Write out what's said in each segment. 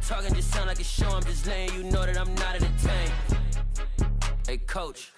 talking just sound like a show. I'm just letting you know that I'm not entertained. Hey, coach,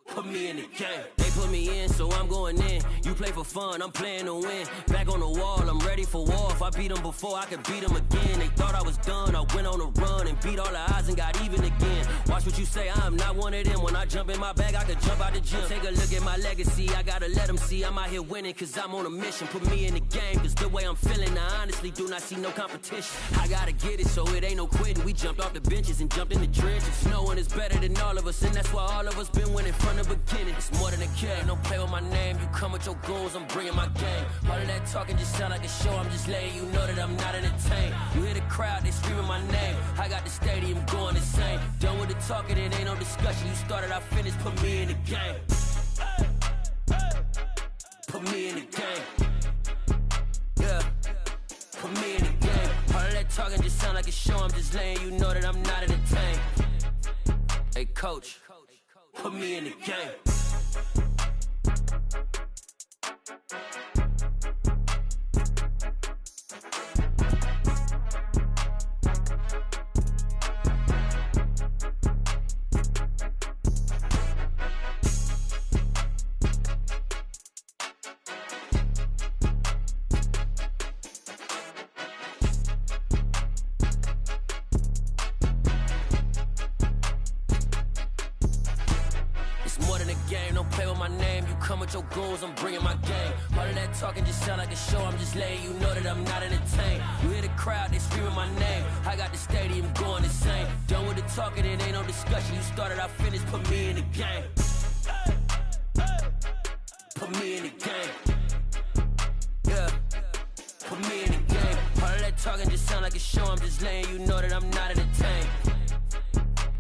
put me in the game. They put me in, so I'm going in. You play for fun, I'm playing to win. Back on the wall, I'm ready for war. If I beat them before, I could beat them again. They thought I was done, I went on a run and beat all the odds and got even again. Watch what you say, I'm not one of them. When I jump in my bag, I could jump out the gym. Take a look at my legacy, I gotta let them see I'm out here winning, cause I'm on a mission. Put me in the game, cause the way I'm feeling, I honestly do not see no competition. I gotta get it, so it ain't no quitting. We jumped off the benches and jumped in the trenches. No one is better than all of us, and that's why all of us been winning from the beginning. It's more than a game, don't play with my name. You come with your goons, I'm bringing my game. All of that talking just sound like a show. I'm just letting you know that I'm not entertained. You hear the crowd, they screaming my name. I got the stadium going insane. Done with the talking, it ain't no discussion. You started, I finished, put me in the game. Put me in the game. Yeah, put me in the game. All of that talking just sound like a show. I'm just letting you know that I'm not entertained. Hey, coach, put me in the game. Your goals, I'm bringing my game. All of that talking just sound like a show. I'm just letting you know that I'm not entertained. You hear the crowd, they screaming my name. I got the stadium going insane. Done with the talking, it ain't no discussion. You started, I finished, put me in the game. Put me in the game. Yeah, put me in the game. All of that talking just sound like a show. I'm just letting you know that I'm not entertained.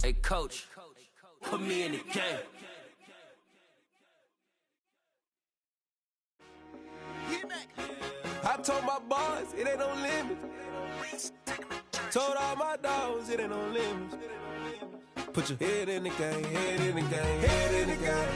Hey, coach, put me in the game. I told my boys, it ain't no limits. Told all my dogs, it ain't no limits. Put your head in the game, head in the game, head in the game.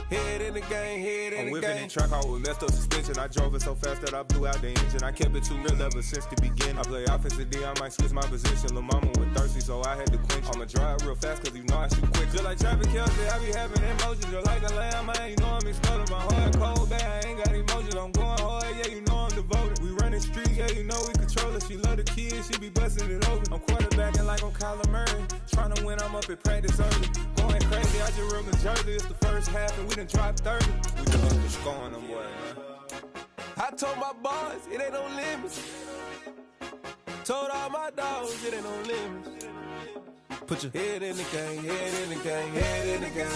Head in the game, head in the game. I'm whipping the track out with messed up suspension. I drove it so fast that I blew out the engine. I kept it too real ever since the beginning. I play offensive D, I might switch my position. Lil' mama was thirsty, so I had to quench. I'ma drive real fast, cause you know I shoot quick. Just like Travis Kelce, I be having emotions. Just like a lamb, I ain't know I'm exploding. My heart cold, bad, I ain't got emotions. I'm going hard, yeah, you know I'm devoted. We running streets, yeah, you know we control it. She love the kids, she be busting it over. I'm quarterbacking like I'm Kyler Murray. Trying to win, I'm up at practice early. Going crazy, I just rub the jersey. It's the first half and we done dropped 30. We just up the scoring them, boy, man. I told my boys, it ain't no limits. Told all my dogs, it ain't no limits. Put your head in the game, head in the game, head in the game.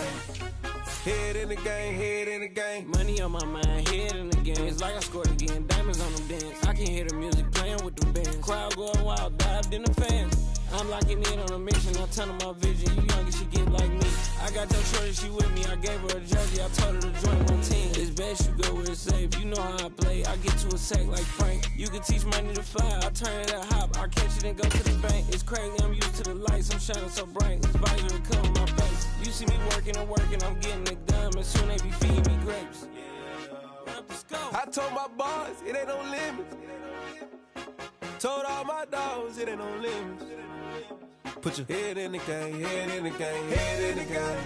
Head in the game, head in the game. Money on my mind, head in the game. It's like I scored again, diamonds on them dance. I can hear the music playing with the bands. Crowd going wild, dived in the fans. I'm locking in on a mission, I tell her my vision. You young and she get like me. I got your shorty, she with me. I gave her a jersey, I told her to join my team. It's best you go where it's safe. You know how I play, I get to a sack like Frank. You can teach money to fly, I turn it up hop. I catch it and go to the bank. It's crazy, I'm used to the lights, I'm shining so bright. This visor will cover my face. You see me working and working, I'm getting it done. And soon they be feeding me grapes. I told my boys, it ain't no limits. Told all my dogs, it ain't no limits. Put your head in the game, head in the game, head in the game.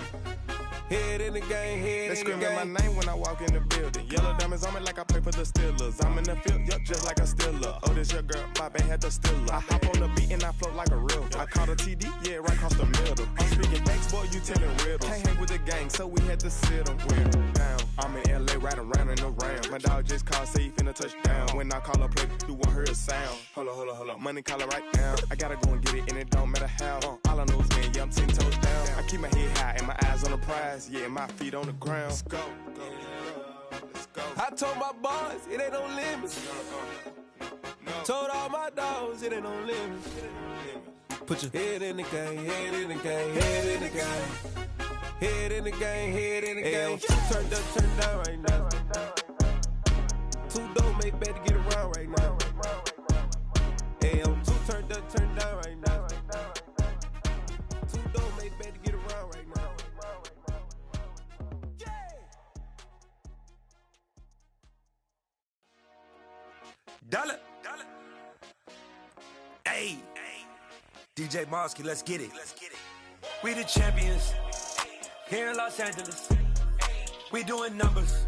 Head in the game, head in the game. They screaming my name when I walk in the building. Yellow diamonds on me like I play for the Steelers. I'm in the field, yup, just like a Steeler. Oh, this your girl, my band had the Steeler. I hop on the beat and I float like a real. I caught a TD, yeah, right across the middle. I'm speaking thanks, boy, you telling riddles. Can't hang with the gang, so we had to sit them down. I'm in LA, riding around in the Ram. My dog just called, say he finna touchdown. When I call a play, you won't hear a sound. Hold on, money call it right now. I gotta go and get it, and it don't matter how. All I know is, man, yeah, I'm 10 toes down. I keep my head high and my eyes on the prize. Yeah, my feet on the ground. Let's go. Let's go. I told my boys, it ain't no limits. Told all my dogs, it ain't no limits. Put your head in the game, head in the game, head in the game. Head in the game, head in the game. Turned up, turned down right now. Too dope, make better get around right now. Hey, I'm too turned up, turned down right now. Too dope, make better get around right now. Dollar. Hey. DJ Mosky, let's get it. We the champions here in Los Angeles. We doing numbers.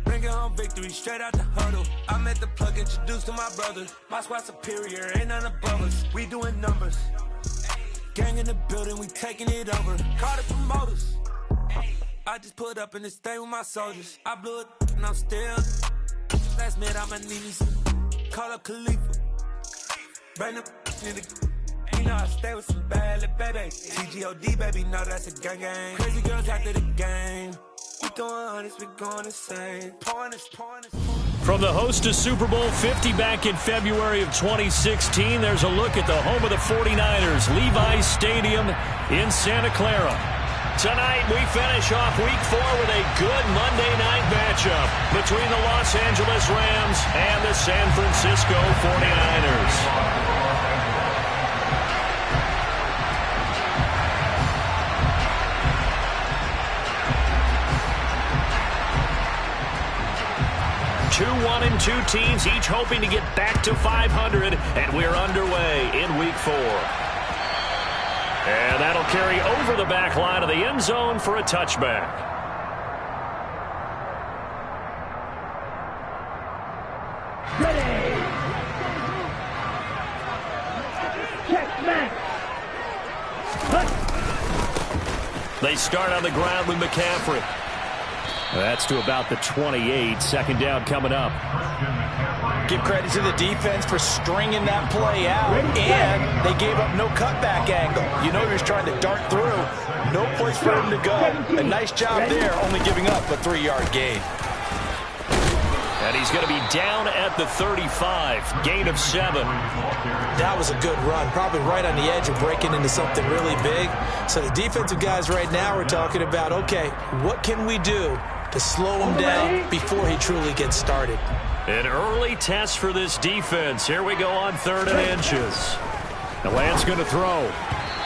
Bringing home victory straight out the huddle. I'm at the plug, introduced to my brother. My squad superior, ain't none above us. We doing numbers. Gang in the building, we taking it over. Call the promoters. I just put up in this thing with my soldiers. I blew it and I'm still. Last minute I'ma need me some. Call up Khalifa. Bring them in the. You know I stay with some bad little baby. TGOD baby, know that's a gang gang. Crazy girls after the game. We throwing hundreds, we going insane. Pointers. From the host to Super Bowl 50 back in February of 2016, there's a look at the home of the 49ers, Levi's Stadium in Santa Clara. Tonight, we finish off Week 4 with a good Monday night matchup between the Los Angeles Rams and the San Francisco 49ers. 2-1-2 teams, each hoping to get back to 500, and we're underway in Week 4. And that'll carry over the back line of the end zone for a touchback. Ready. Check back. They start on the ground with McCaffrey. That's to about the 28. Second down coming up. Give credit to the defense for stringing that play out, and they gave up no cutback angle. You know he was trying to dart through. No place for him to go. A nice job there, only giving up a 3-yard gain. And he's going to be down at the 35. Gain of 7. That was a good run. Probably right on the edge of breaking into something really big. So the defensive guys right now are talking about, okay, what can we do to slow him down before he truly gets started? An early test for this defense. Here we go on 3rd and inches. The Lance going to throw.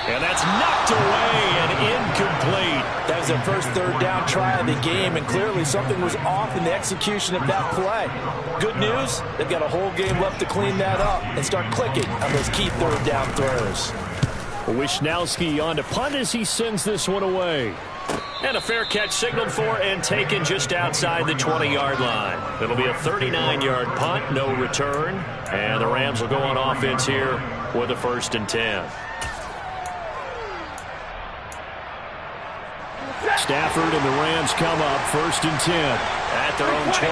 And that's knocked away and incomplete. That was their first 3rd down try of the game, and clearly something was off in the execution of that play. Good news, they've got a whole game left to clean that up and start clicking on those key 3rd down throws. Wisnowski on to punt as he sends this one away. And a fair catch signaled for and taken just outside the 20-yard line. It'll be a 39-yard punt, no return. And the Rams will go on offense here with a 1st and 10. Stafford and the Rams come up 1st and 10 at their own 23.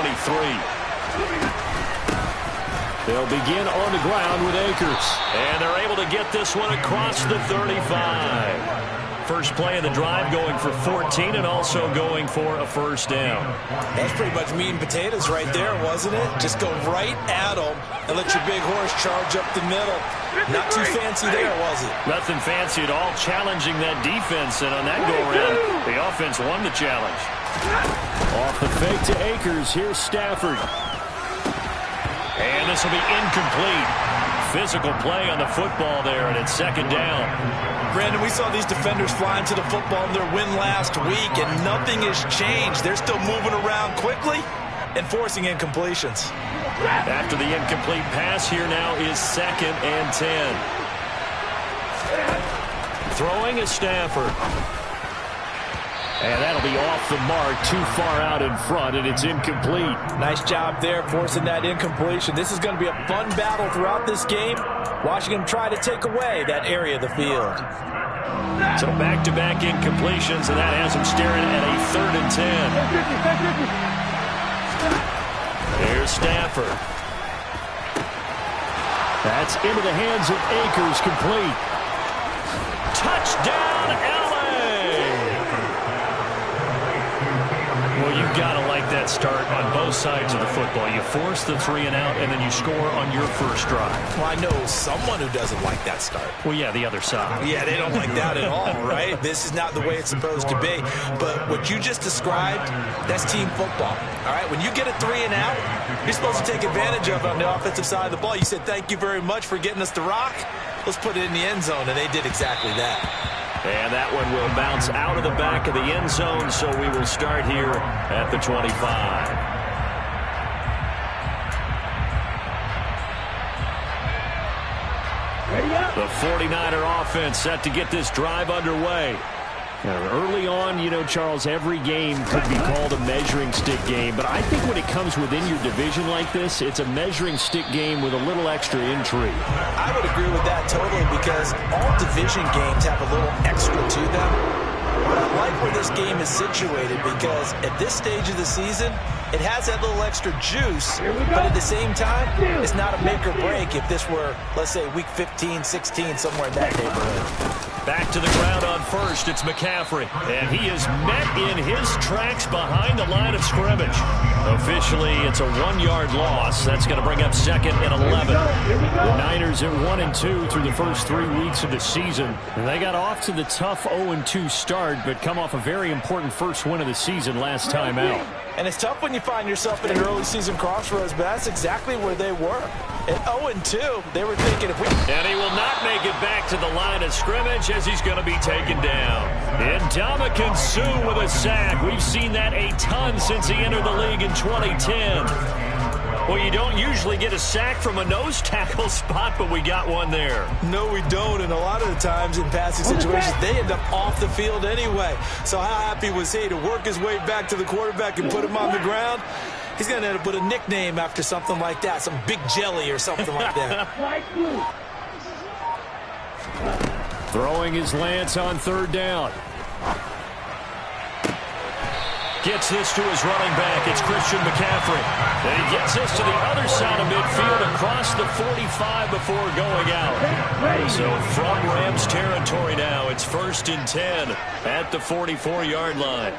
They'll begin on the ground with Akers. And they're able to get this one across the 35. First play of the drive going for 14 and also going for a 1st down. That's pretty much meat and potatoes right there, wasn't it? Just go right at them and let your big horse charge up the middle. Not too fancy there, was it? Nothing fancy at all, challenging that defense. And on that go-around, the offense won the challenge. Off the fake to Akers, here's Stafford. And this will be incomplete. Physical play on the football there, and it's 2nd down. Brandon, we saw these defenders flying to the football in their win last week, and nothing has changed. They're still moving around quickly and forcing incompletions. After the incomplete pass, here now is 2nd and 10. Throwing is Stafford. And that'll be off the mark, too far out in front, and it's incomplete. Nice job there forcing that incompletion. This is going to be a fun battle throughout this game, watching them try to take away that area of the field. So back-to-back incompletions, and that has them staring at a 3rd and 10. Here's Stafford. That's into the hands of Akers, complete. Touchdown, LA! Well, you've got to like that start on both sides of the football. You force the 3 and out, and then you score on your first drive. Well, I know someone who doesn't like that start. Well, yeah, the other side. Yeah, they don't like that at all, right? This is not the way it's supposed to be. But what you just described, that's team football, all right? When you get a 3 and out, you're supposed to take advantage of it on the offensive side of the ball. You said, thank you very much for getting us the rock. Let's put it in the end zone, and they did exactly that. And that one will bounce out of the back of the end zone, so we will start here at the 25. Ready up. The 49er offense set to get this drive underway. Early on, you know, Charles, every game could be called a measuring stick game. But I think when it comes within your division like this, it's a measuring stick game with a little extra intrigue. I would agree with that totally because all division games have a little extra to them. But I like where this game is situated because at this stage of the season, it has that little extra juice, but at the same time, it's not a make or break if this were, let's say, week 15, 16, somewhere in that neighborhood. Back to the ground on first, it's McCaffrey. And he is met in his tracks behind the line of scrimmage. Officially, it's a 1-yard loss. That's going to bring up second and 11. The Niners at 1-2 through the first 3 weeks of the season. And they got off to the tough 0-2 start, but come off a very important first win of the season last time out. And it's tough when you find yourself at an early season crossroads, but that's exactly where they were. At 0-2, they were thinking if we... And he will not make it back to the line of scrimmage as he's going to be taken down. And Ndamukong Suh with a sack. We've seen that a ton since he entered the league in 2010. Well, you don't usually get a sack from a nose tackle spot, but we got one there. No, we don't, and a lot of the times in passing situations, they end up off the field anyway. So how happy was he to work his way back to the quarterback and put him on the ground? He's going to end up with a nickname after something like that, some Big Jelly or something like that. Throwing his Lance on third down. Gets this to his running back. It's Christian McCaffrey. And he gets this to the other side of midfield across the 45 before going out. So from Rams territory now, it's 1st and 10 at the 44-yard line.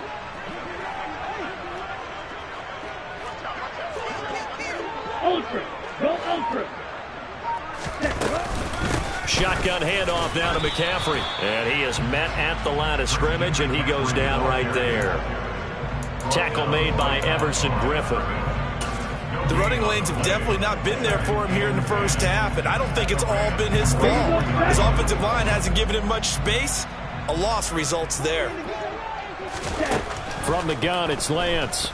Ultra. Go ultra. Shotgun handoff down to McCaffrey. And he is met at the line of scrimmage, and he goes down right there. Tackle made by Everson Griffin. The running lanes have definitely not been there for him here in the first half, and I don't think it's all been his fault. His offensive line hasn't given him much space. A loss results there. From the gun, it's Lance.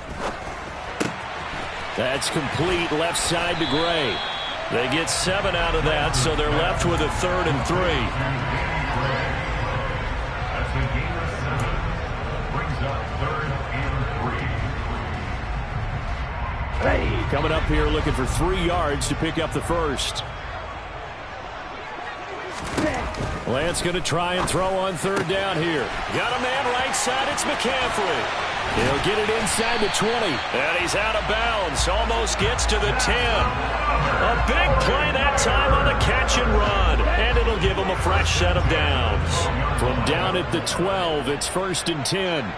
That's complete left side to Gray. They get 7 out of that, so they're left with a 3rd and 3. Coming up here looking for 3 yards to pick up the first. Lance going to try and throw on third down here. Got a man right side. It's McCaffrey. He'll get it inside the 20. And he's out of bounds. Almost gets to the 10. A big play that time on the catch and run. And it'll give him a fresh set of downs. From down at the 12, it's 1st and 10.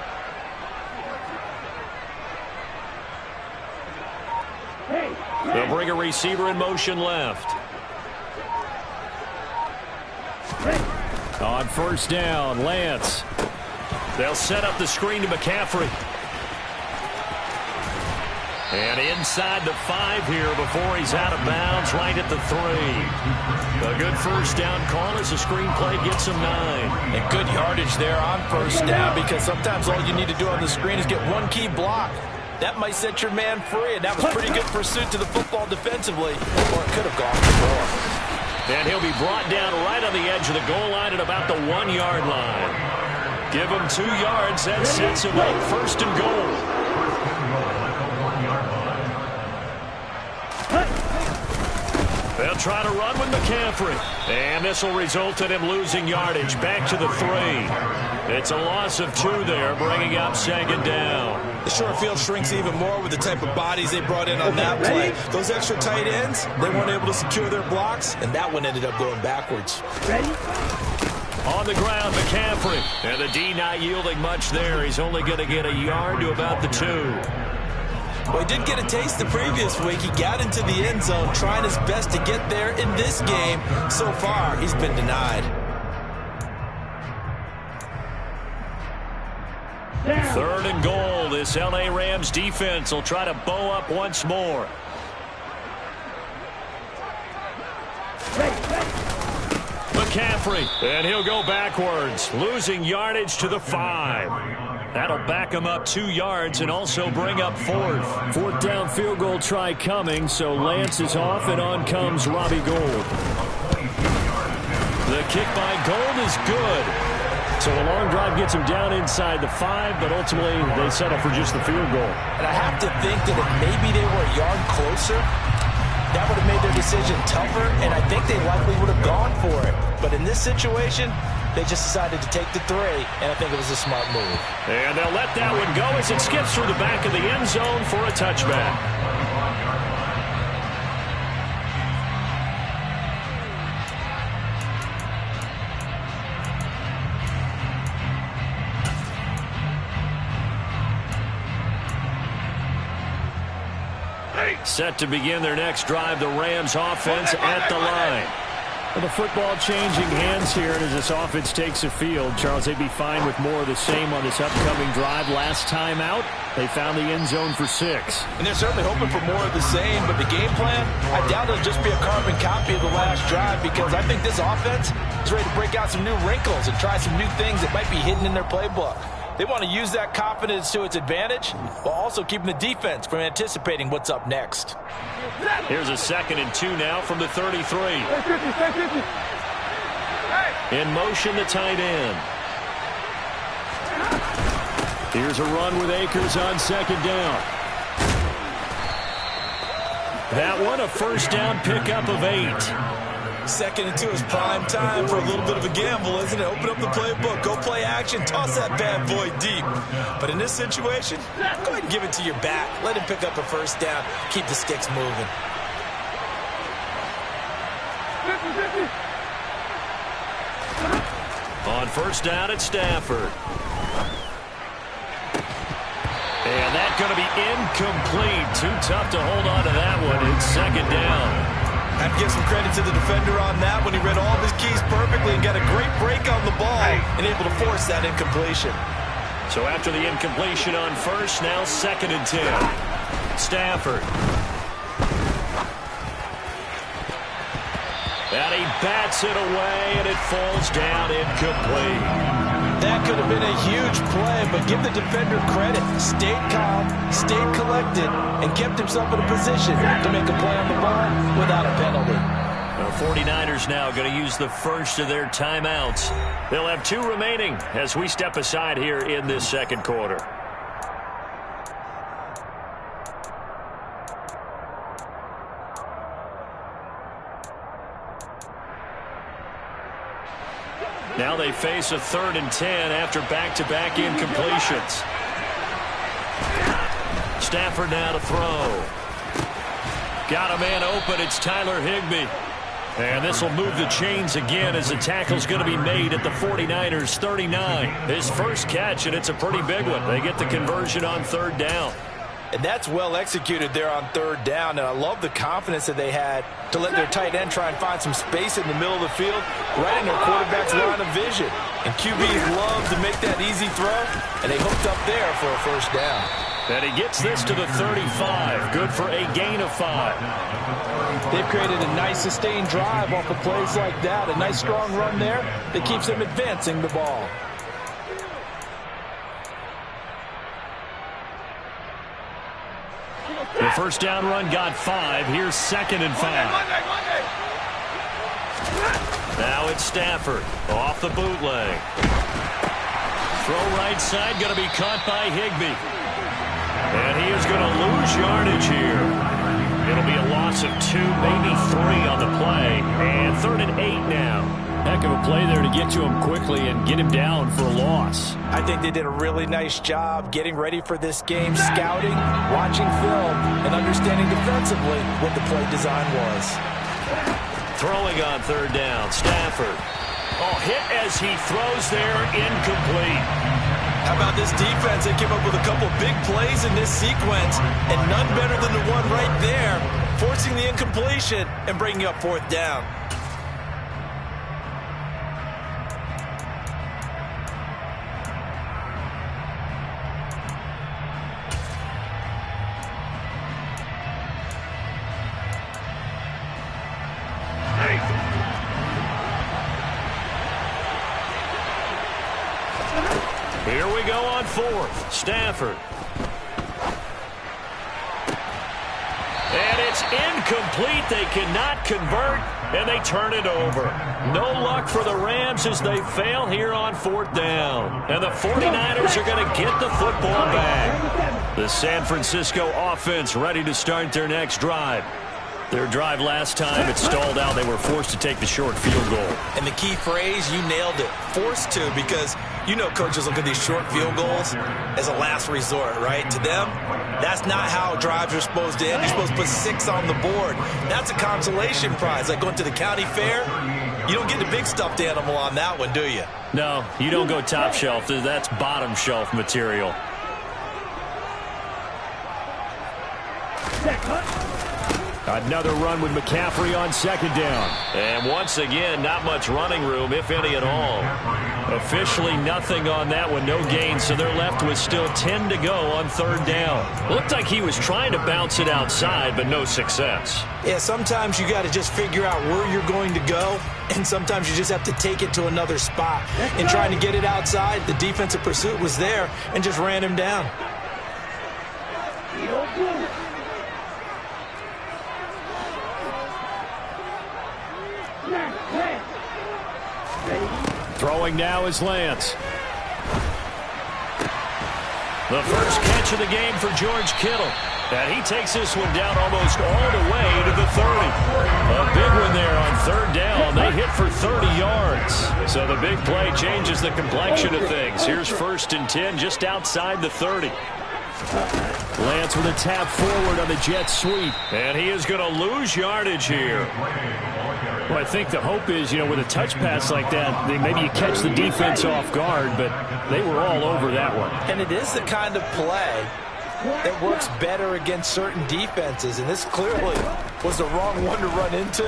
They'll bring a receiver in motion left. On first down, Lance. They'll set up the screen to McCaffrey. And inside the 5 here before he's out of bounds, right at the 3. A good first down call as the screenplay gets him 9. And good yardage there on first down because sometimes all you need to do on the screen is get one key block. That might set your man free, and that was pretty good pursuit to the football defensively. Or it could have gone for more. And he'll be brought down right on the edge of the goal line at about the 1-yard line. Give him 2 yards. That sets him up 1st and goal. They'll try to run with McCaffrey. And this will result in him losing yardage back to the 3. It's a loss of 2 there, bringing up 2nd down. The short field shrinks even more with the type of bodies they brought in on that play. Those extra tight ends, they weren't able to secure their blocks, and that one ended up going backwards. Ready? On the ground, McCaffrey. And the D not yielding much there. He's only going to get a yard to about the 2. Well, he did get a taste the previous week. He got into the end zone trying his best to get there in this game. So far, he's been denied. Down. 3rd and goal. This L.A. Rams defense will try to bow up once more. McCaffrey, and he'll go backwards, losing yardage to the 5. That'll back him up 2 yards and also bring up 4th. 4th down field goal try coming, so Lance is off, and on comes Robbie Gould. The kick by Gold is good. So a long drive gets them down inside the 5, but ultimately they settle for just the field goal. And I have to think that if maybe they were a yard closer, that would have made their decision tougher, and I think they likely would have gone for it. But in this situation, they just decided to take the 3, and I think it was a smart move. And they'll let that one go as it skips through the back of the end zone for a touchback. Set to begin their next drive, the Rams offense at the line. Well, the football changing hands here as this offense takes the field. Charles, they'd be fine with more of the same on this upcoming drive. Last time out, they found the end zone for 6. And they're certainly hoping for more of the same, but the game plan, I doubt it'll just be a carbon copy of the last drive, because I think this offense is ready to break out some new wrinkles and try some new things that might be hidden in their playbook. They want to use that confidence to its advantage while also keeping the defense from anticipating what's up next. Here's a 2nd and 2 now from the 33. In motion, the tight end. Here's a run with Akers on 2nd down. That one, a first down pickup of 8. 2nd and 2 is prime time for a little bit of a gamble, isn't it? Open up the playbook, go play action, toss that bad boy deep. But in this situation, go ahead and give it to your back. Let him pick up a first down. Keep the sticks moving. On first down at Stafford. And that's going to be incomplete. Too tough to hold on to that one. It's 2nd down. I have to give some credit to the defender on that when he read all of his keys perfectly and got a great break on the ball and able to force that incompletion. So after the incompletion on first, now 2nd and 10. Stafford. And he bats it away, and it falls down incomplete. That could have been a huge play, but give the defender credit. Stayed calm, stayed collected, and kept himself in a position to make a play on the ball without a penalty. The 49ers now going to use the first of their timeouts. They'll have 2 remaining as we step aside here in this 2nd quarter. Now they face a 3rd and 10 after back-to-back incompletions. Stafford now to throw. Got a man open. It's Tyler Higbee. And this will move the chains again as the tackle's going to be made at the 49ers 39. His first catch, and it's a pretty big one. They get the conversion on 3rd down. And that's well executed there on 3rd down. And I love the confidence that they had to let their tight end try and find some space in the middle of the field, right in their quarterback's line of vision. And QBs love to make that easy throw, and they hooked up there for a first down. And he gets this to the 35. Good for a gain of 5. They've created a nice sustained drive off of plays like that. A nice strong run there that keeps them advancing the ball. The first down run got 5. Here's 2nd and 5. Now it's Stafford off the bootleg. Throw right side, going to be caught by Higbee. And he is going to lose yardage here. It'll be a loss of 2, maybe 3 on the play. And 3rd and 8 now. Heck of a play there to get to him quickly and get him down for a loss. I think they did a really nice job getting ready for this game, scouting, watching film, and understanding defensively what the play design was. Throwing on 3rd down, Stafford. Oh, hit as he throws there, incomplete. How about this defense? They came up with a couple big plays in this sequence, and none better than the one right there, forcing the incompletion and bringing up 4th down. Here we go on 4th. Stafford. And it's incomplete. incomplete. They cannot convert, and they turn it over. No luck for the Rams as they fail here on 4th down. And the 49ers are going to get the football back. The San Francisco offense ready to start their next drive. Their drive last time, it stalled out. They were forced to take the short field goal. And the key phrase, you nailed it, forced to, because you know coaches look at these short field goals as a last resort, right? To them, that's not how drives are supposed to end. You're supposed to put 6 on the board. That's a consolation prize. Like going to the county fair, you don't get the big stuffed animal on that one, do you? No, you don't go top shelf. That's bottom shelf material. Another run with McCaffrey on 2nd down. And once again, not much running room, if any at all. Officially nothing on that one, no gain, so they're left with still 10 to go on 3rd down. Looked like he was trying to bounce it outside, but no success. Yeah, sometimes you got to just figure out where you're going to go, and sometimes you just have to take it to another spot. And trying to get it outside, the defensive pursuit was there and just ran him down. Throwing now is Lance. The first catch of the game for George Kittle. And he takes this one down almost all the way to the 30. A big one there on 3rd down. They hit for 30 yards. So the big play changes the complexion of things. Here's 1st and 10 just outside the 30. Lance with a tap forward on the jet sweep. And he is going to lose yardage here. Well, I think the hope is, with a touch pass like that, maybe you catch the defense off guard, but they were all over that one. And it is the kind of play that works better against certain defenses, and this clearly was the wrong one to run into.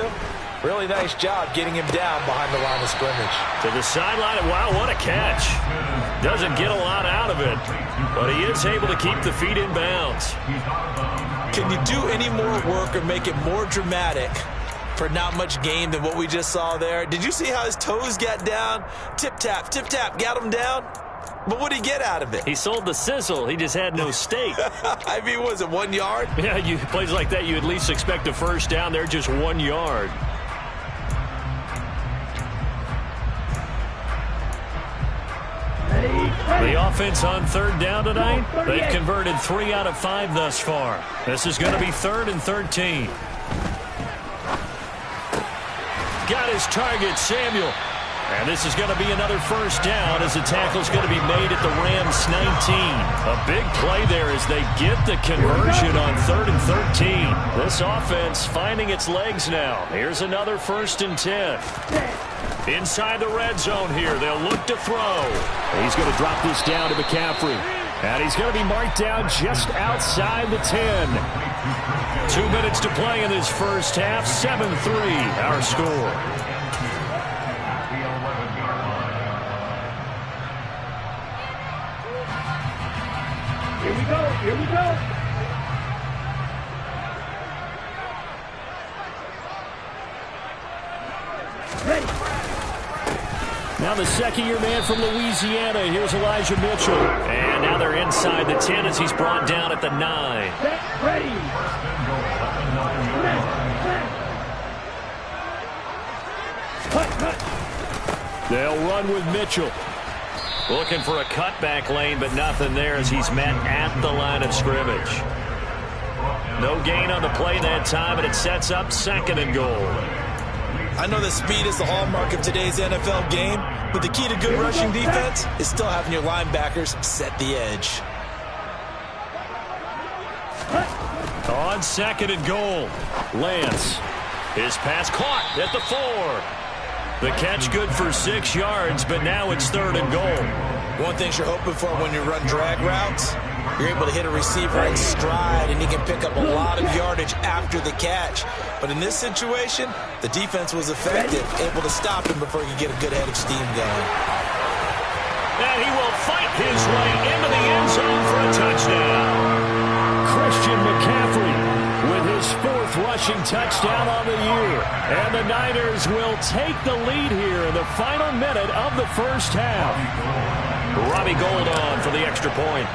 Really nice job getting him down behind the line of scrimmage. To the sideline, wow, what a catch. Doesn't get a lot out of it, but he is able to keep the feet in bounds. Can you do any more work or make it more dramatic for not much gain than what we just saw there? Did you see how his toes got down? Tip-tap, got him down. But what did he get out of it? He sold the sizzle. He just had no steak. I mean, was it 1 yard? Yeah, plays like that, you at least expect a first down. They're just 1 yard. The offense on 3rd down tonight, they've converted 3 out of 5 thus far. This is going to be 3rd and 13. Got his target, Samuel. And this is going to be another first down as the tackle's going to be made at the Rams 19. A big play there as they get the conversion on 3rd and 13. This offense finding its legs now. Here's another 1st and 10. Inside the red zone here, they'll look to throw. He's going to drop this down to McCaffrey. And he's going to be marked down just outside the 10. 2 minutes to play in this first half. 7-3 our score. Here we go. Ready. Now the second-year man from Louisiana. Here's Elijah Mitchell. And now they're inside the 10 as he's brought down at the 9. Ready. Cut. They'll run with Mitchell. Looking for a cutback lane, but nothing there as he's met at the line of scrimmage. No gain on the play that time, and it sets up 2nd and goal. I know that speed is the hallmark of today's NFL game, but the key to good rushing defense is still having your linebackers set the edge. On 2nd and goal, Lance. His pass caught at the 4. The catch good for 6 yards, but now it's 3rd and goal. One thing you're hoping for when you run drag routes, you're able to hit a receiver in stride, and he can pick up a lot of yardage after the catch. But in this situation, the defense was effective, able to stop him before he could get a good head of steam going. And he will fight his way into the end zone for a touchdown. Christian McCaffrey with his 4th rushing touchdown on the year. And the Niners will take the lead here in the final minute of the first half. Robbie Gould on for the extra point.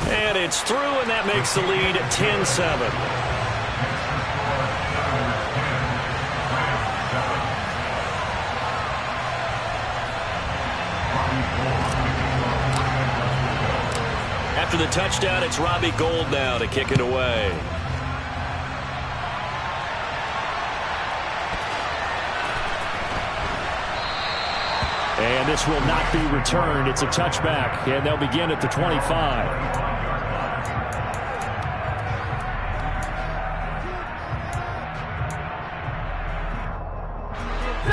And it's through, and that makes the lead 10-7. After the touchdown, it's Robbie Gould now to kick it away. And this will not be returned. It's a touchback, and they'll begin at the 25.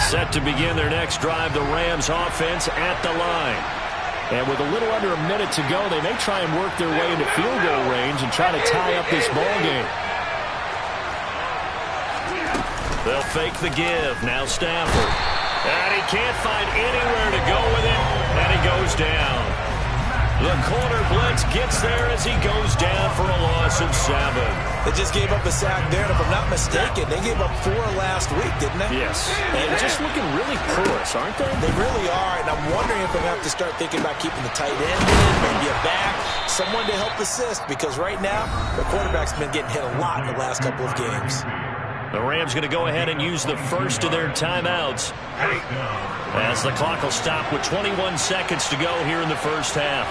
Set to begin their next drive, the Rams offense at the line. And with a little under a minute to go, they may try and work their way into field goal range and try to tie up this ball game. They'll fake the give. Now Stafford. And he can't find anywhere to go with it, and he goes down. The corner blitz gets there as he goes down for a loss of 7. They just gave up a sack there, and if I'm not mistaken, they gave up 4 last week, didn't they? Yes. And they're just looking really porous, aren't they? They really are, and I'm wondering if I'm going to have to start thinking about keeping the tight end in, maybe a back, someone to help assist, because right now, the quarterback's been getting hit a lot in the last couple of games. The Rams going to go ahead and use the first of their timeouts as the clock will stop with 21 seconds to go here in the first half.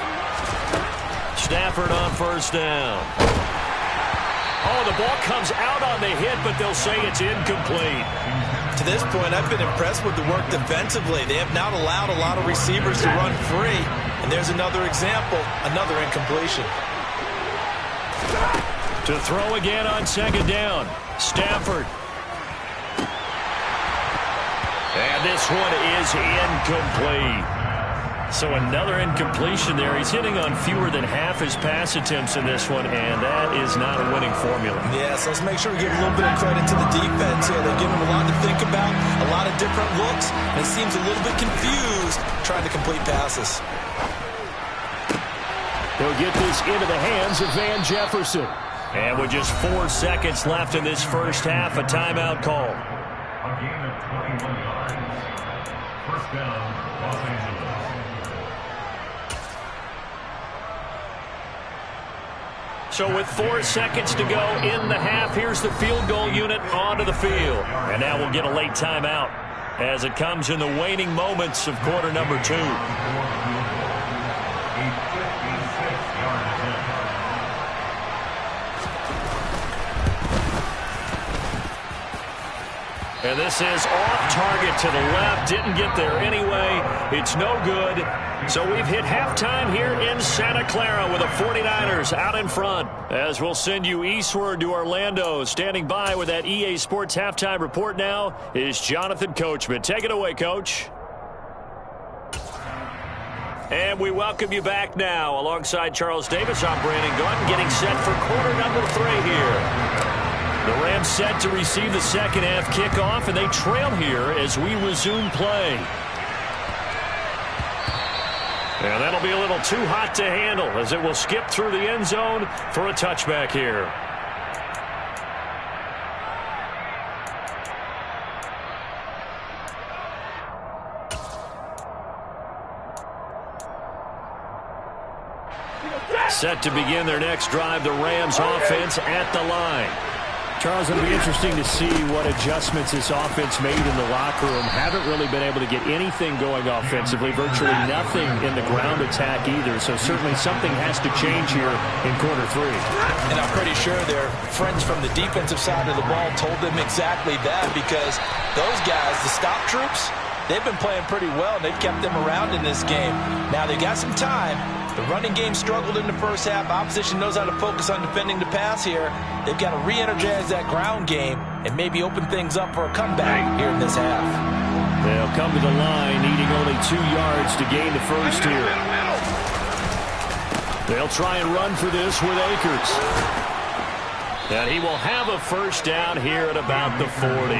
Stafford on first down. Oh, the ball comes out on the hit, but they'll say it's incomplete. To this point, I've been impressed with the work defensively. They have not allowed a lot of receivers to run free, and there's another example, another incompletion. To throw again on second down. Stafford. And this one is incomplete. So another incompletion there. He's hitting on fewer than half his pass attempts in this one, and that is not a winning formula. Yes, let's make sure we give a little bit of credit to the defense here. They're giving him a lot to think about, a lot of different looks, and he seems a little bit confused trying to complete passes. He'll get this into the hands of Van Jefferson. And with just 4 seconds left in this first half, a timeout call. A gain of 21 yards. First down, Los Angeles. So with 4 seconds to go in the half, here's the field goal unit onto the field. And now we'll get a late timeout as it comes in the waning moments of quarter number 2. And this is off target to the left. Didn't get there anyway. It's no good. So we've hit halftime here in Santa Clara with the 49ers out in front. As we'll send you eastward to Orlando. Standing by with that EA Sports halftime report now is Jonathan Coachman. Take it away, Coach. And we welcome you back now. Alongside Charles Davis, I'm Brandon Gordon, getting set for quarter number 3 here. The Rams set to receive the second half kickoff, and they trail here as we resume play. And that'll be a little too hot to handle as it will skip through the end zone for a touchback here. Set to begin their next drive, the Rams offense at the line. Charles, it'll be interesting to see what adjustments this offense made in the locker room. Haven't really been able to get anything going offensively, virtually nothing in the ground attack either. So certainly something has to change here in quarter 3. And I'm pretty sure their friends from the defensive side of the ball told them exactly that, because those guys, the stop troops, they've been playing pretty well. They've kept them around in this game. Now they got some time. The running game struggled in the first half. Opposition knows how to focus on defending the pass here. They've got to re-energize that ground game and maybe open things up for a comeback here in this half. They'll come to the line, needing only 2 yards to gain the first here. They'll try and run for this with Akers. And he will have a first down here at about the 40.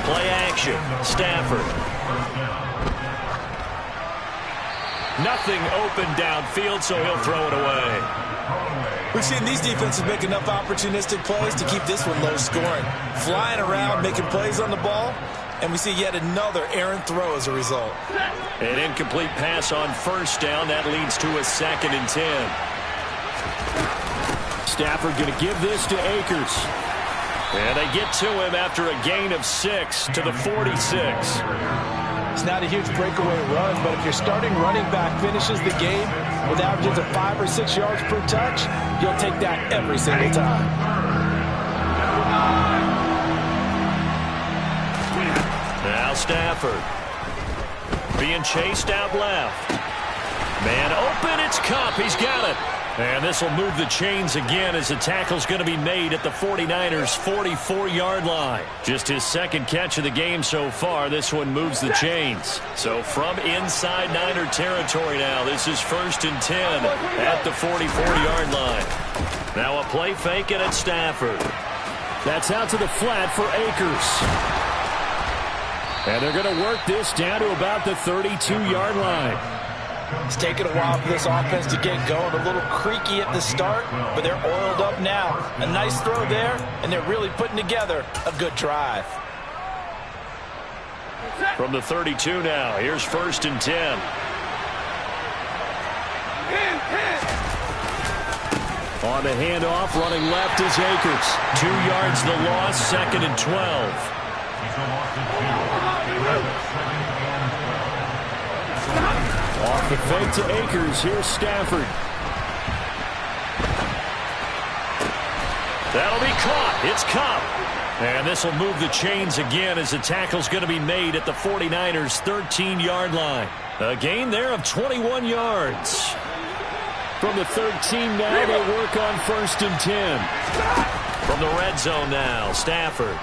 Play action. Stafford. Nothing open downfield, so he'll throw it away. We've seen these defenses make enough opportunistic plays to keep this one low scoring. Flying around, making plays on the ball. and we see yet another errant throw as a result. An incomplete pass on first down. That leads to a 2nd and 10. Stafford going to give this to Akers. And they get to him after a gain of 6 to the 46. It's not a huge breakaway run, but if your starting running back finishes the game with averages of 5 or 6 yards per touch, you'll take that every single time. Now Stafford being chased out left. Man open, it's Kupp. He's got it. And this will move the chains again as the tackle's going to be made at the 49ers' 44-yard line. Just his 2nd catch of the game so far. This one moves the chains. So from inside Niner territory now, this is 1st and 10 at the 44-yard line. Now a play fake and it's Stafford. That's out to the flat for Akers. And they're going to work this down to about the 32-yard line. It's taken a while for this offense to get going. A little creaky at the start, but they're oiled up now. A nice throw there, and they're really putting together a good drive. From the 32 now, here's 1st and 10. On the handoff, running left is Akers. 2 yards the loss, 2nd and 12. Off the fake to Akers. Here's Stafford. That'll be caught. It's Kupp. And this will move the chains again as the tackle's going to be made at the 49ers' 13-yard line. A gain there of 21 yards. From the 13 now, they work on 1st and 10. From the red zone now, Stafford.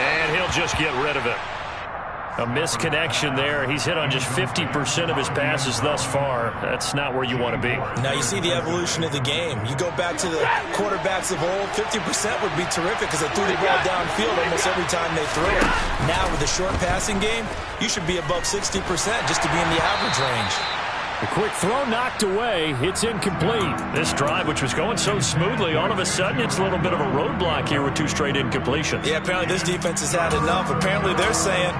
And he'll just get rid of it. A misconnection there. He's hit on just 50% of his passes thus far. That's not where you want to be. Now you see the evolution of the game. You go back to the quarterbacks of old, 50% would be terrific because they threw the ball downfield almost every time they threw it. Now with the short passing game, you should be above 60% just to be in the average range. A quick throw knocked away. It's incomplete. This drive, which was going so smoothly, all of a sudden it's a little bit of a roadblock here with 2 straight incompletions. Yeah, apparently this defense has had enough. Apparently they're saying,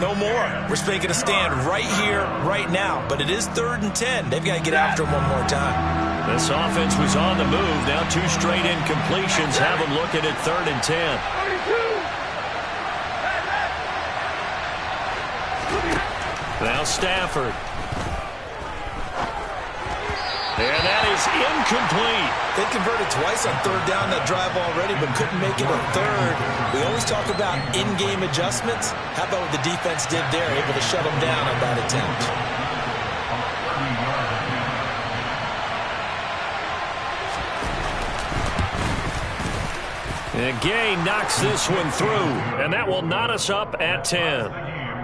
no more. We're making a stand right here, right now. But it is 3rd and 10. They've got to get after him one more time. This offense was on the move. Now 2 straight incompletions have them looking at 3rd and 10. Now Stafford. And that is incomplete. They converted twice on 3rd down that drive already, but couldn't make it a 3rd. We always talk about in-game adjustments. How about what the defense did there, able to shut them down on that attempt? And Gay knocks this one through, and that will knot us up at 10.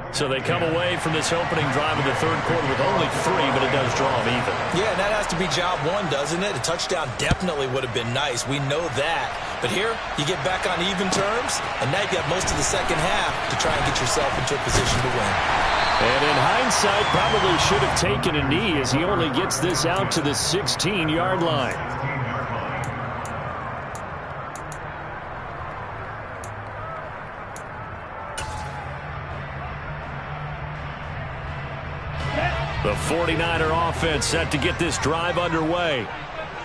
So they come away from this opening drive of the 3rd quarter with only 3, but it does draw them even. Yeah, and that has to be job 1, doesn't it? A touchdown definitely would have been nice. We know that. But here, you get back on even terms, and now you've got most of the second half to try and get yourself into a position to win. And in hindsight, probably should have taken a knee as he only gets this out to the 16-yard line. The 49er offense set to get this drive underway.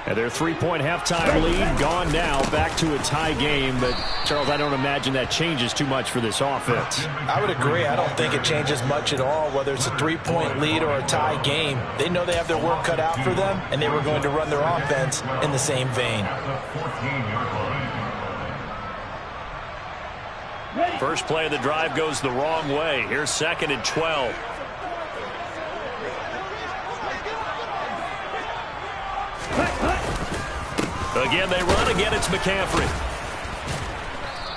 And their 3-point halftime lead gone now, back to a tie game. But, Charles, I don't imagine that changes too much for this offense. I would agree. I don't think it changes much at all, whether it's a 3-point lead or a tie game. They know they have their work cut out for them, and they were going to run their offense in the same vein. First play of the drive goes the wrong way. Here's 2nd and 12. Again, they run. Again, it's McCaffrey.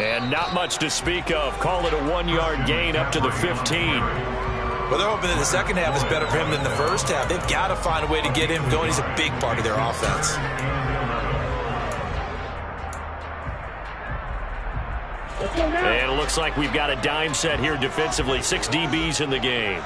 And not much to speak of. Call it a 1-yard gain up to the 15. Well, they're hoping that the second half is better for him than the first half. They've got to find a way to get him going. He's a big part of their offense. And it looks like we've got a dime set here defensively. 6 DBs in the game.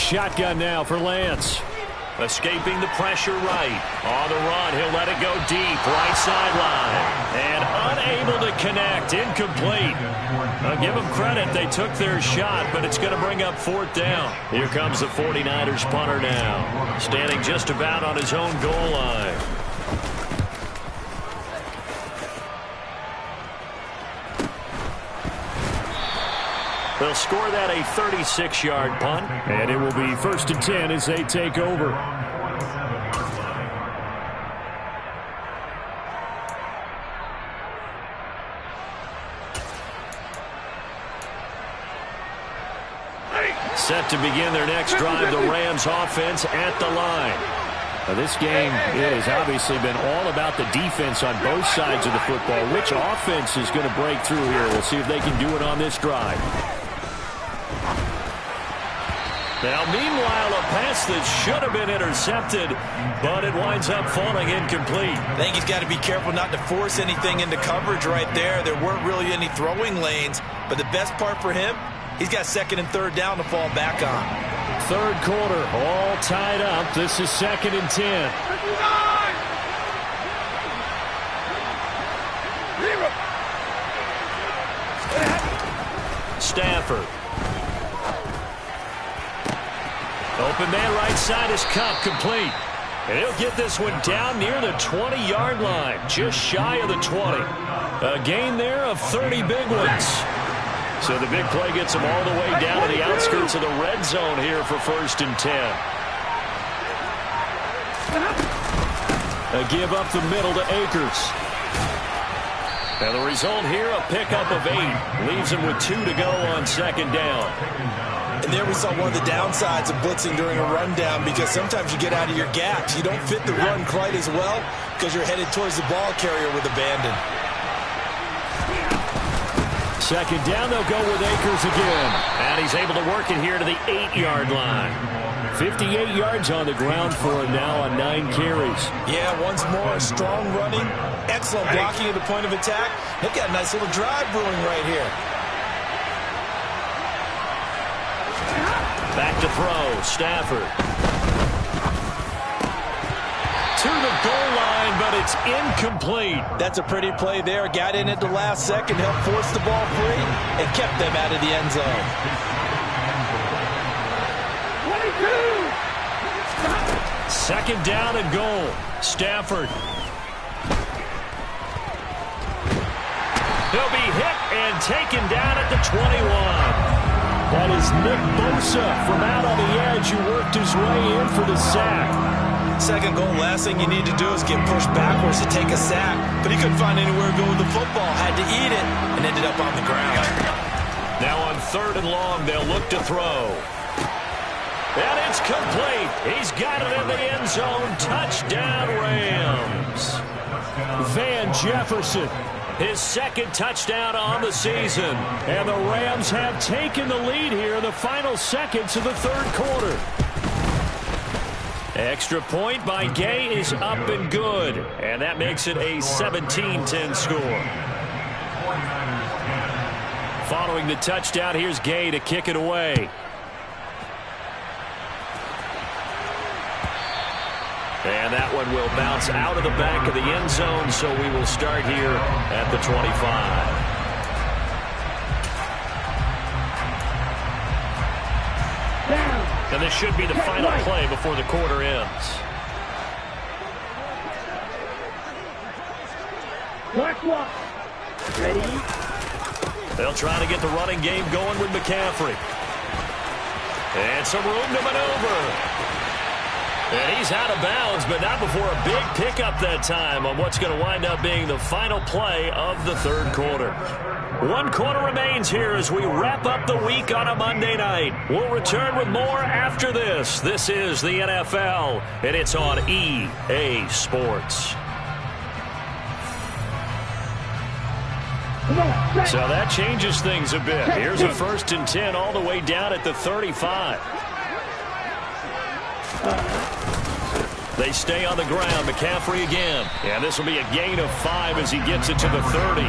shotgun now for Lance. Escaping the pressure right. On the run, he'll let it go deep. Right sideline. And unable to connect. Incomplete. I'll give them credit. They took their shot, but it's going to bring up 4th down. Here comes the 49ers punter now. Standing just about on his own goal line. They'll score that a 36-yard punt. And it will be 1st and 10 as they take over. Set to begin their next drive, the Rams offense at the line. Now, this game has obviously been all about the defense on both sides of the football. Which offense is going to break through here? We'll see if they can do it on this drive. Now, meanwhile, a pass that should have been intercepted, but it winds up falling incomplete. I think he's got to be careful not to force anything into coverage right there. There weren't really any throwing lanes, but the best part for him, he's got 2nd and 3rd down to fall back on. 3rd quarter, all tied up. This is 2nd and 10. Stafford. Open man right side is Cup, complete. And he'll get this one down near the 20-yard line, just shy of the 20. A gain there of 30 big ones. So the big play gets them all the way down to the outskirts of the red zone here for 1st and 10. A give up the middle to Akers. And the result here, a pickup of 8. Leaves him with 2 to go on 2nd down. And there we saw one of the downsides of blitzing during a rundown, because sometimes you get out of your gaps. You don't fit the run quite as well because you're headed towards the ball carrier with abandon. 2nd down, they'll go with Akers again. And he's able to work it here to the 8-yard line. 58 yards on the ground for him now on 9 carries. Yeah, once more, strong running, excellent blocking at the point of attack. They've got a nice little drive brewing right here. Back to throw, Stafford. To the goal line, but it's incomplete. That's a pretty play there. Got in at the last second, helped force the ball free, and kept them out of the end zone. 2nd down and goal. Stafford. He'll be hit and taken down at the 21. That is Nick Bosa from out on the edge who worked his way in for the sack. 2nd goal, last thing you need to do is get pushed backwards to take a sack. But he couldn't find anywhere to go with the football, had to eat it, and ended up on the ground. Now on 3rd and long, they'll look to throw. And it's complete. He's got it in the end zone. Touchdown, Rams. Van Jefferson. His 2nd touchdown on the season. And the Rams have taken the lead here in the final seconds of the 3rd quarter. Extra point by Gay is up and good. And that makes it a 17-10 score. Following the touchdown, here's Gay to kick it away. And that one will bounce out of the back of the end zone, so we will start here at the 25. And this should be the final play before the quarter ends. Ready? They'll try to get the running game going with McCaffrey. And some room to maneuver. And he's out of bounds, but not before a big pickup that time on what's going to wind up being the final play of the 3rd quarter. 1 quarter remains here as we wrap up the week on a Monday night. We'll return with more after this. This is the NFL, and it's on EA Sports. So that changes things a bit. Here's a 1st and 10 all the way down at the 35. They stay on the ground. McCaffrey again. And this will be a gain of 5 as he gets it to the 30.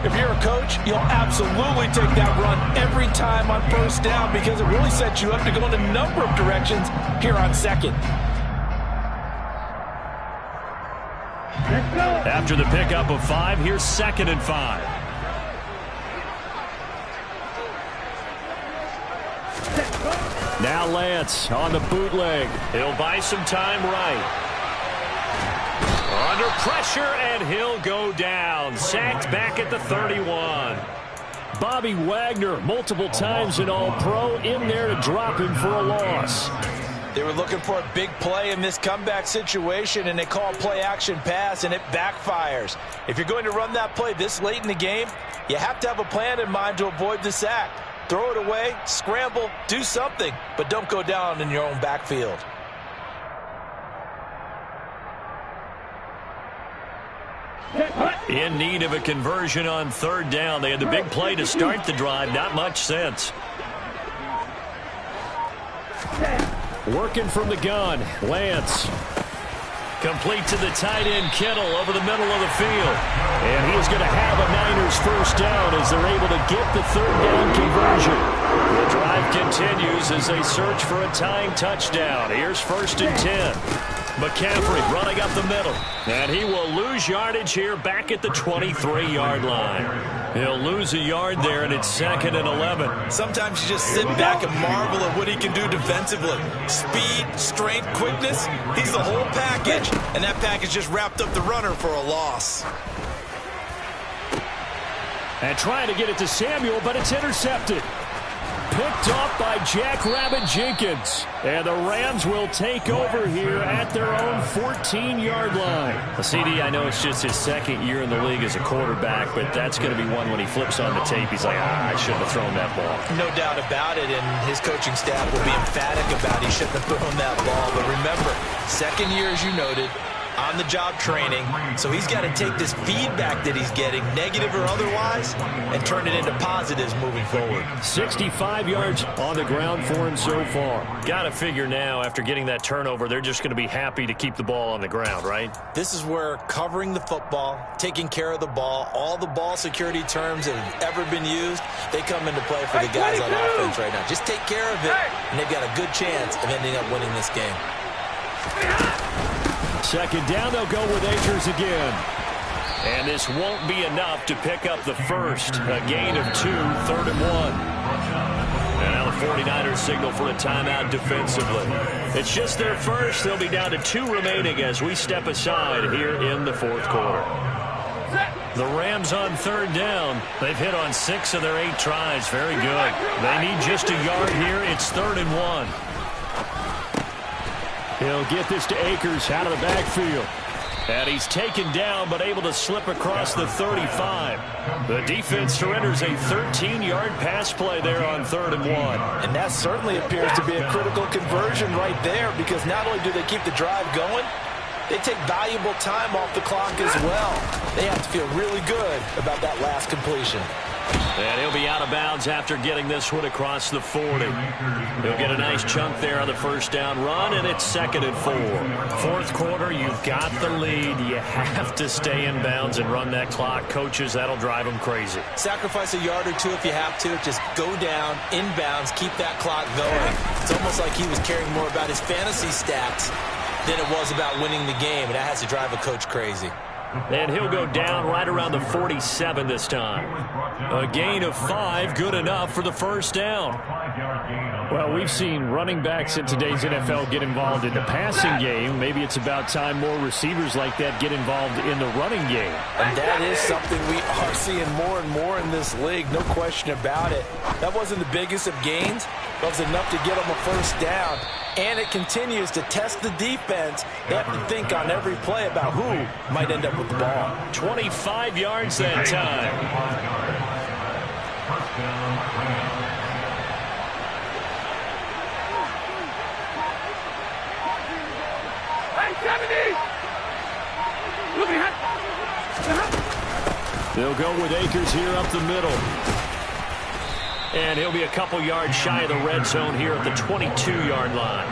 If you're a coach, you'll absolutely take that run every time on first down because it really sets you up to go in a number of directions here on second. After the pickup of 5, here's 2nd and 5. Now Lance on the bootleg. He'll buy some time right. Under pressure, and he'll go down. Sacked back at the 31. Bobby Wagner, multiple times an All-Pro, in there to drop him for a loss. They were looking for a big play in this comeback situation, and they call play-action pass, and it backfires. If you're going to run that play this late in the game, you have to have a plan in mind to avoid the sack. Throw it away, scramble, do something, but don't go down in your own backfield. In need of a conversion on 3rd down. They had the big play to start the drive. Not much sense. Working from the gun. Lance. Complete to the tight end, Kittle, over the middle of the field. And he is going to have a Niners first down as they're able to get the 3rd down conversion. The drive continues as they search for a tying touchdown. Here's 1st and 10. McCaffrey running up the middle. And he will lose yardage here back at the 23-yard line. He'll lose a yard there, and it's 2nd and 11. Sometimes you just sit back and marvel at what he can do defensively. Speed, strength, quickness, he's the whole package. And that package just wrapped up the runner for a loss. And trying to get it to Samuel, but it's intercepted. Picked off by Jackrabbit Jenkins. And the Rams will take over here at their own 14-yard line. CD, I know it's just his 2nd year in the league as a quarterback, but that's going to be one when he flips on the tape. He's like, I shouldn't have thrown that ball. No doubt about it, and his coaching staff will be emphatic about he shouldn't have thrown that ball. But remember, 2nd year, as you noted, on-the-job training, so he's got to take this feedback that he's getting, negative or otherwise, and turn it into positives moving forward. 65 yards on the ground for him so far. Got to figure now, after getting that turnover, they're just going to be happy to keep the ball on the ground, right? This is where covering the football, taking care of the ball, all the ball security terms that have ever been used, they come into play for the guys on offense right now. Just take care of it, and they've got a good chance of ending up winning this game. 2nd down, they'll go with Akers again. And this won't be enough to pick up the first. A gain of 2, 3rd and 1. And now the 49ers signal for a timeout defensively. It's just their first. They'll be down to 2 remaining as we step aside here in the 4th quarter. The Rams on 3rd down. They've hit on 6 of their 8 tries. Very good. They need just a yard here. It's 3rd and 1. He'll get this to Akers out of the backfield. And he's taken down, but able to slip across the 35. The defense surrenders a 13-yard pass play there on 3rd and 1. And that certainly appears to be a critical conversion right there, because not only do they keep the drive going, they take valuable time off the clock as well. They have to feel really good about that last completion. And he'll be out of bounds after getting this one across the 40. He'll get a nice chunk there on the first down run, and it's 2nd and 4. 4th quarter, you've got the lead. You have to stay in bounds and run that clock. Coaches, that'll drive them crazy. Sacrifice a yard or 2 if you have to. Just go down, in bounds, keep that clock going. It's almost like he was caring more about his fantasy stats than it was about winning the game, and that has to drive a coach crazy. And he'll go down right around the 47 this time. A gain of 5, good enough for the first down. Well, we've seen running backs in today's NFL get involved in the passing game. Maybe it's about time more receivers like that get involved in the running game. And that is something we are seeing more and more in this league, no question about it. That wasn't the biggest of gains, but it was enough to get them a first down. And it continues to test the defense. They have to think on every play about who might end up with the ball. 25 yards that time. They'll go with Akers here up the middle. And he'll be a couple yards shy of the red zone here at the 22-yard line.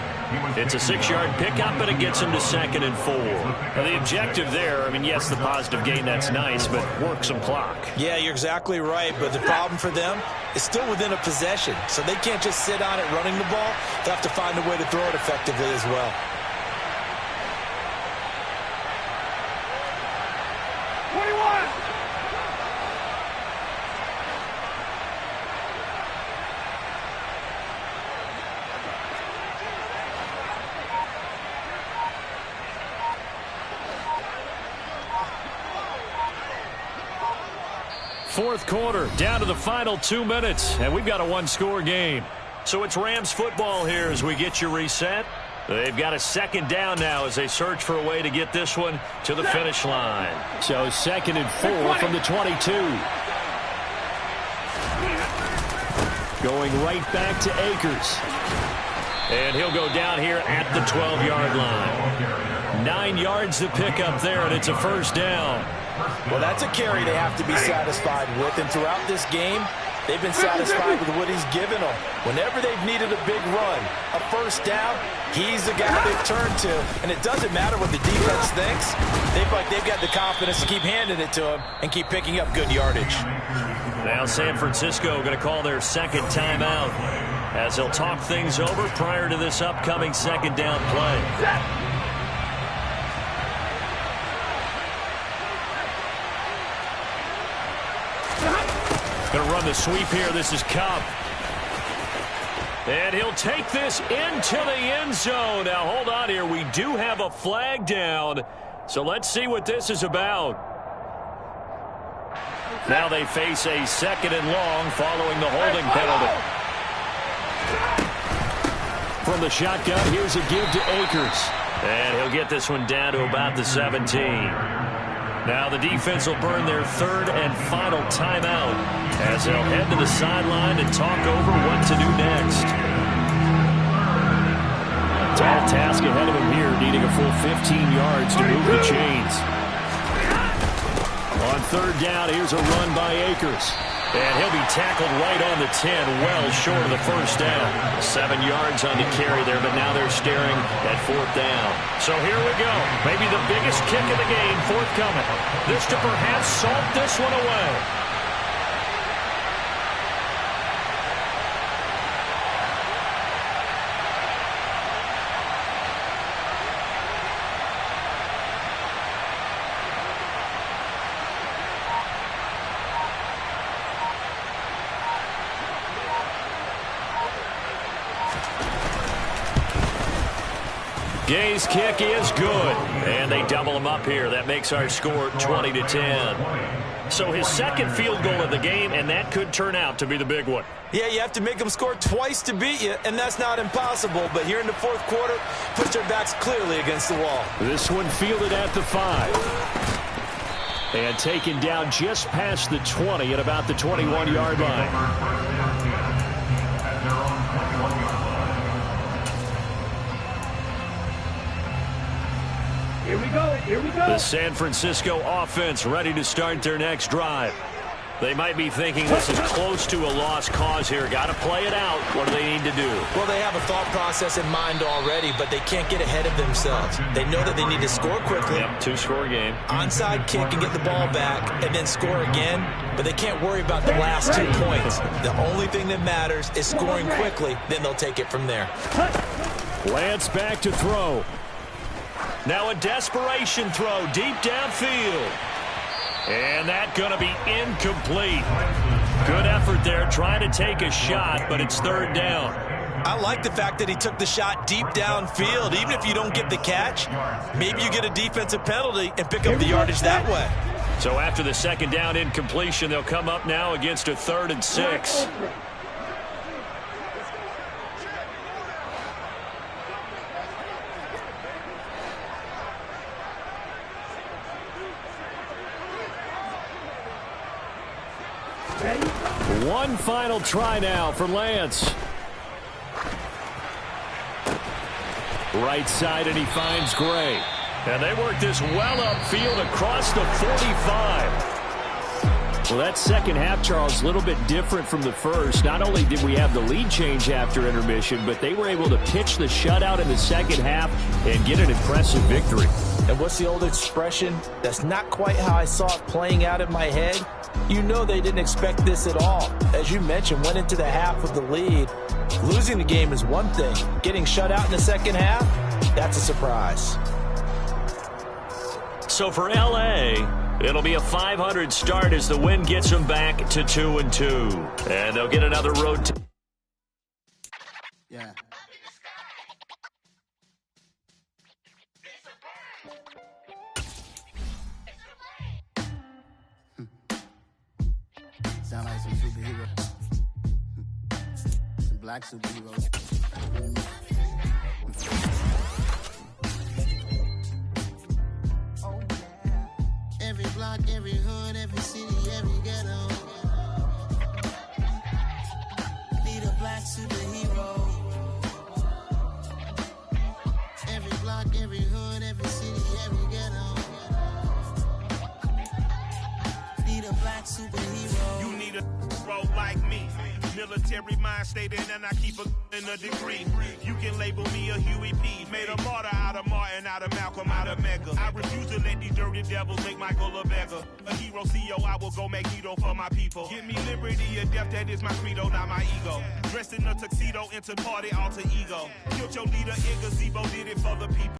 It's a 6-yard pickup, but it gets him to 2nd and 4. Now, the objective there, I mean, yes, the positive gain, that's nice, but work some clock. Yeah, you're exactly right, but the problem for them is still within a possession, so they can't just sit on it running the ball. They have to find a way to throw it effectively as well. Fourth quarter, down to the final 2 minutes, and we've got a one-score game. So it's Rams football here as we get you reset. They've got a 2nd down now as they search for a way to get this one to the finish line. So 2nd and 4 from the 22. Going right back to Akers. And he'll go down here at the 12-yard line. 9 yards to pick up there, and it's a 1st down. Well, that's a carry they have to be satisfied with, and throughout this game, they've been satisfied with what he's given them. Whenever they've needed a big run, a 1st down, he's the guy they've turned to, and it doesn't matter what the defense thinks. They've got the confidence to keep handing it to him and keep picking up good yardage. Now San Francisco going to call their 2nd timeout as they'll talk things over prior to this upcoming 2nd down play. Going to run the sweep here. This is Cup. And he'll take this into the end zone. Now, hold on here. We do have a flag down. So let's see what this is about. Now they face a 2nd and long following the holding penalty. From the shotgun, here's a give to Akers. And he'll get this one down to about the 17. Now the defense will burn their 3rd and final timeout as they'll head to the sideline and talk over what to do next. Tall task ahead of him here, needing a full 15 yards to move the chains. On 3rd down, here's a run by Akers. And he'll be tackled right on the 10, well short of the 1st down. 7 yards on the carry there, but now they're staring at 4th down. So here we go. Maybe the biggest kick of the game forthcoming. This to perhaps salt this one away. Gay's kick is good, and they double him up here. That makes our score 20-10. So his 2nd field goal of the game, and that could turn out to be the big one. Yeah, you have to make them score twice to beat you, and that's not impossible. But here in the 4th quarter, puts their backs clearly against the wall. This one fielded at the 5. And taken down just past the 20 at about the 21-yard line. Here we go. The San Francisco offense ready to start their next drive. They might be thinking this is close to a lost cause here. Got to play it out. What do they need to do? Well, they have a thought process in mind already, but they can't get ahead of themselves. They know that they need to score quickly. Yep, 2-score game. Onside kick and get the ball back and then score again, but they can't worry about the last 2 points. The only thing that matters is scoring quickly, then they'll take it from there. Lance back to throw. Now a desperation throw deep downfield. And that's going to be incomplete. Good effort there trying to take a shot, but it's 3rd down. I like the fact that he took the shot deep downfield. Even if you don't get the catch, maybe you get a defensive penalty and pick up the yardage that way. So after the 2nd down incompletion, they'll come up now against a 3rd and 6. One final try now for Lance. Right side, and he finds Gray. And they work this well upfield across the 45. Well, that second half, Charles, a little bit different from the first. Not only did we have the lead change after intermission, but they were able to pitch the shutout in the second half and get an impressive victory. And what's the old expression? That's not quite how I saw it playing out in my head. You know they didn't expect this at all. As you mentioned, went into the half with the lead. Losing the game is one thing. Getting shut out in the second half, that's a surprise. So for L.A., it'll be a 500 start as the win gets them back to 2-2. And they'll get another road. Yeah. Sound like some superheroes. Some black superheroes. Every block, every hood, every city, every ghetto. Need a black superhero. Every block, every hood, every city, every ghetto. Need a black superhero. You need a bro like me. Military mind stated, and I keep in a degree. You can label me a Huey P. Made a martyr out of Martin, out of Malcolm, out of Mega. I refuse to let these dirty devils make Michael a beggar. A hero CEO, I will go Magneto for my people. Give me liberty or death, that is my credo, not my ego. Dressed in a tuxedo, into party, alter ego. Killed your leader in gazebo, did it for the people.